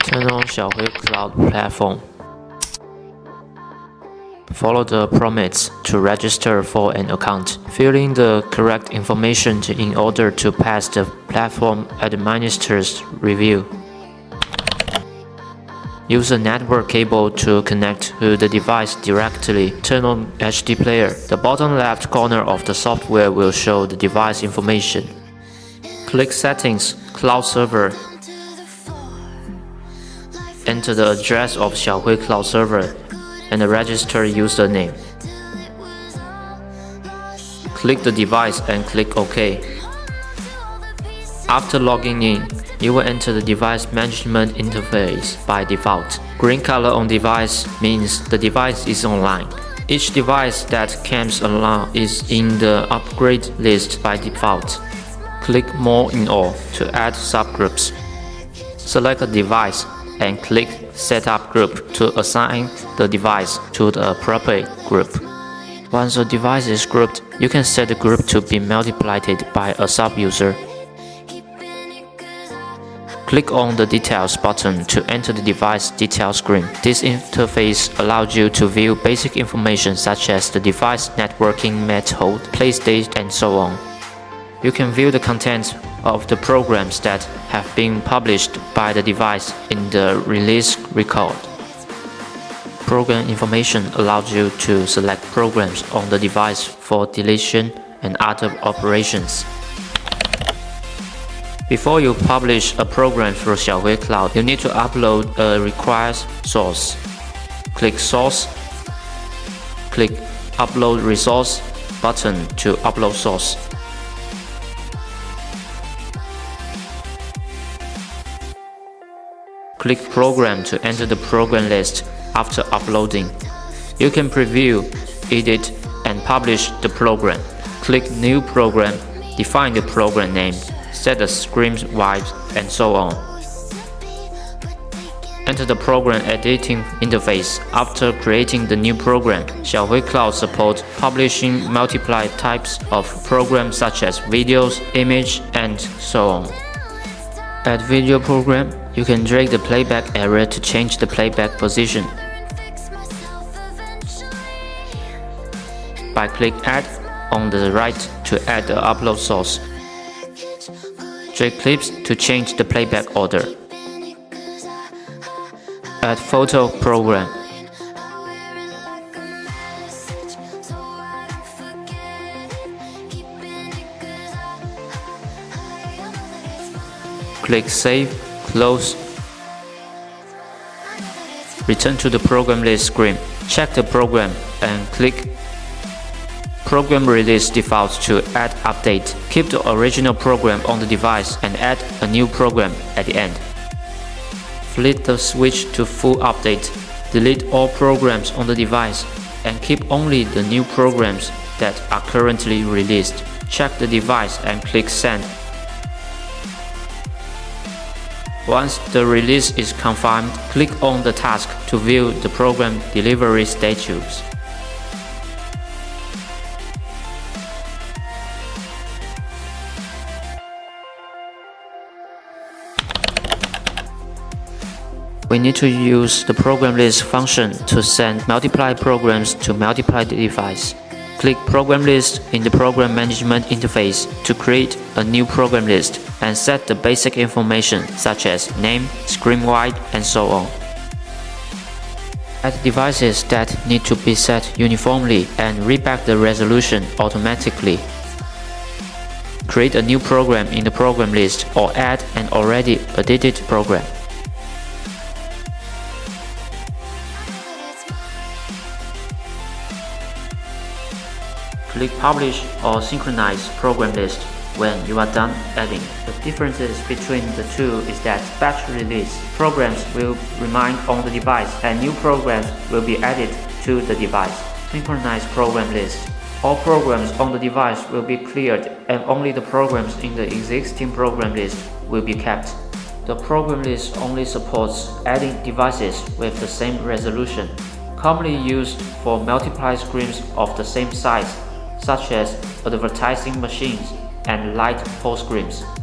Turn on Xiaohui Cloud Platform. Follow the prompts to register for an account. Fill in the correct information in order to pass the platform administrator's review. Use a network cable to connect to the device directly. Turn on hdplayer. The bottom left corner of the software will show the device information. Click Settings, Cloud Server. Enter the address of Xiaohui Cloud Server and the register username. Click the device and click OK. After logging in, you will enter the device management interface by default. Green color on device means the device is online. Each device that comes along is in the upgrade list by default. Click More in All to add subgroups. Select a device and click Setup Group to assign the device to the appropriate group. Once the device is grouped, you can set the group to be multiplied by a sub-user. Click on the Details button to enter the device details screen. This interface allows you to view basic information such as the device networking method, place date, and so on. You can view the content of the programs that have been published by the device in the release record. Program information allows you to select programs on the device for deletion and other operations. Before you publish a program through Xiaohui Cloud, you need to upload a required source. Click Source. Click Upload Resource button to upload source. Click Program to enter the program list after uploading. You can preview, edit, and publish the program. Click New Program, define the program name, set the screen width, and so on. Enter the program editing interface. After creating the new program, Xiaohui Cloud supports publishing multiple types of programs such as videos, image, and so on. Add video program. You can drag the playback area to change the playback position. By click Add on the right to add the upload source. Drag clips to change the playback order. Add photo program. Click Save, Close. Return to the program list screen. Check the program and click Program Release Default to add update. Keep the original program on the device and add a new program at the end. Flip the switch to full update. Delete all programs on the device and keep only the new programs that are currently released. Check the device and click Send. Once the release is confirmed, click on the task to view the program delivery status. We need to use the program list function to send multiple programs to multiple devices. Click Program List in the Program Management interface to create a new program list and set the basic information such as name, screen width, and so on. Add devices that need to be set uniformly and read back the resolution automatically. Create a new program in the program list or add an already edited program. Click Publish or Synchronize Program List when you are done adding. The differences between the two is that batch release programs will remain on the device and new programs will be added to the device. Synchronize Program List. All programs on the device will be cleared and only the programs in the existing program list will be kept. The program list only supports adding devices with the same resolution, commonly used for multiple screens of the same size. such as advertising machines and light postgrids.